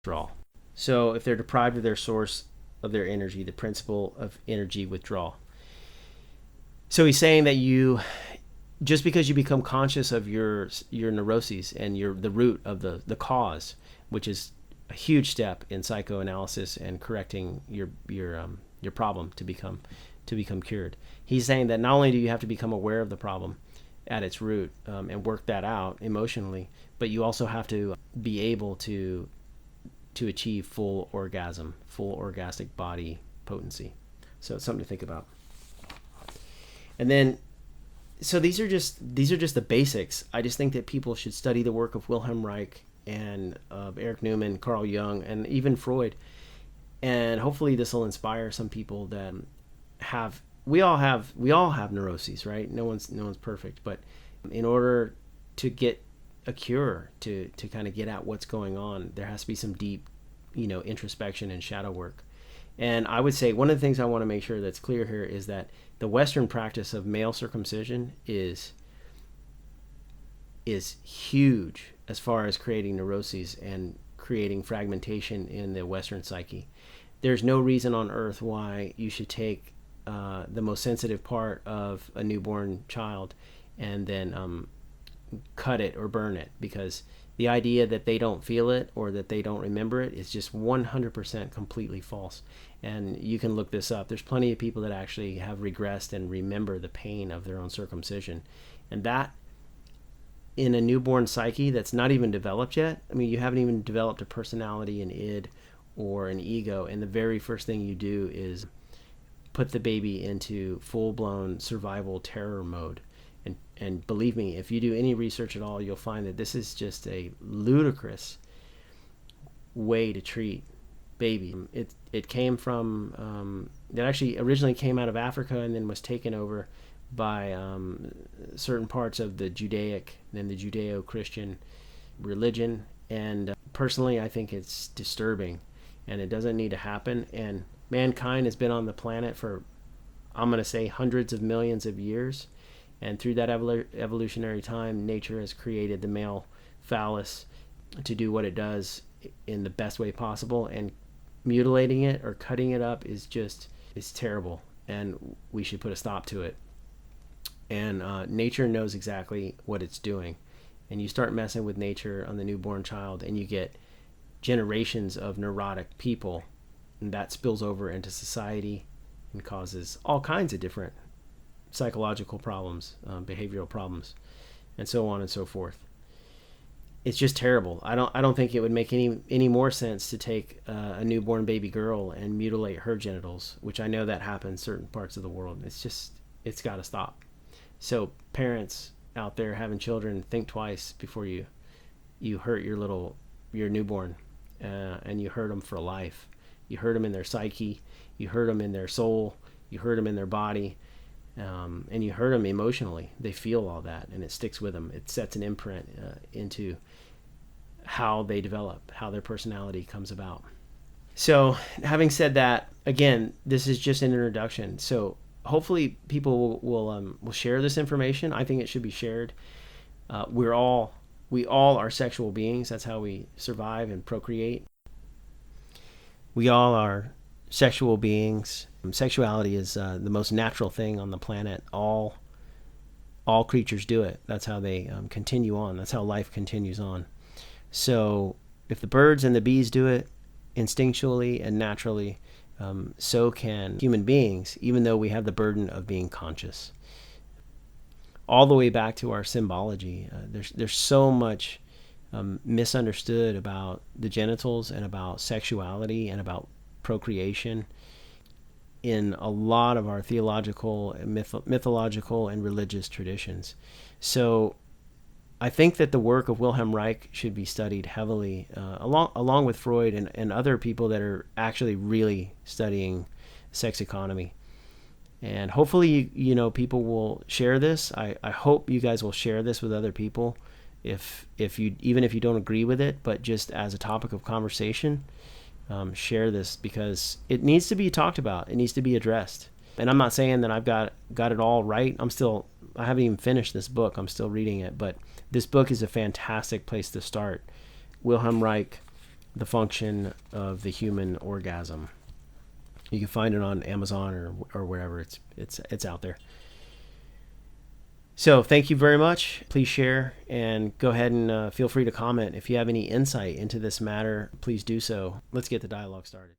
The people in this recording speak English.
withdrawal. So if they're deprived of their source of their energy, the principle of energy withdrawal. So he's saying that just because you become conscious of your neuroses and the root of the cause, which is a huge step in psychoanalysis and correcting your problem to become cured. He's saying that not only do you have to become aware of the problem at its root and work that out emotionally, but you also have to be able to achieve full orgasm, full orgastic body potency. So it's something to think about. And then, so these are just the basics. I just think that people should study the work of Wilhelm Reich and of Eric Newman, Carl Jung, and even Freud. And hopefully this will inspire some people that we all have neuroses, right? No one's perfect, but in order to get a cure, to kind of get at what's going on, there has to be some deep, introspection and shadow work. And I would say one of the things I want to make sure that's clear here is that the Western practice of male circumcision is huge as far as creating neuroses and creating fragmentation in the Western psyche. There's no reason on earth why you should take the most sensitive part of a newborn child and then cut it or burn it, because the idea that they don't feel it or that they don't remember it is just 100% completely false. And you can look this up. There's plenty of people that actually have regressed and remember the pain of their own circumcision. And that, in a newborn psyche that's not even developed yet, I mean, you haven't even developed a personality, an id, or an ego, and the very first thing you do is put the baby into full-blown survival terror mode. And believe me, if you do any research at all, you'll find that this is just a ludicrous way to treat baby. It came from, it actually originally came out of Africa and then was taken over by certain parts of the Judaic and the Judeo-Christian religion. And personally, I think it's disturbing, and it doesn't need to happen. And mankind has been on the planet for, I'm going to say, hundreds of millions of years. And through that evolutionary time, nature has created the male phallus to do what it does in the best way possible. And mutilating it or cutting it up is terrible. And we should put a stop to it. And nature knows exactly what it's doing. And you start messing with nature on the newborn child, and you get generations of neurotic people. And that spills over into society and causes all kinds of different psychological problems, behavioral problems, and so on and so forth. It's just terrible. I don't think it would make any more sense to take a newborn baby girl and mutilate her genitals, which I know that happens in certain parts of the world. It's got to stop. So parents out there having children, think twice before you hurt your newborn, and you hurt them for life. You hurt them in their psyche, you hurt them in their soul, you hurt them in their body. And you hurt them emotionally. They feel all that, and it sticks with them. It sets an imprint into how they develop, how their personality comes about. So, having said that, again, this is just an introduction. So, hopefully, people will share this information. I think it should be shared. We all are sexual beings. That's how we survive and procreate. We all are sexual beings. Sexuality is the most natural thing on the planet. All creatures do it. That's how they continue on. That's how life continues on. So if the birds and the bees do it instinctually and naturally, so can human beings, even though we have the burden of being conscious. All the way back to our symbology, there's so much misunderstood about the genitals and about sexuality and about procreation in a lot of our theological, mythological, and religious traditions. So I think that the work of Wilhelm Reich should be studied heavily, along with Freud and other people that are actually really studying sex economy. And hopefully, people will share this. I hope you guys will share this with other people, even if you don't agree with it, but just as a topic of conversation. Share this, because it needs to be talked about. It needs to be addressed. And I'm not saying that I've got it all right. I haven't even finished this book. I'm still reading it, but this book is a fantastic place to start. Wilhelm Reich, the function of the human orgasm. You can find it on Amazon or wherever it's out there. So thank you very much. Please share and go ahead and feel free to comment. If you have any insight into this matter, please do so. Let's get the dialogue started.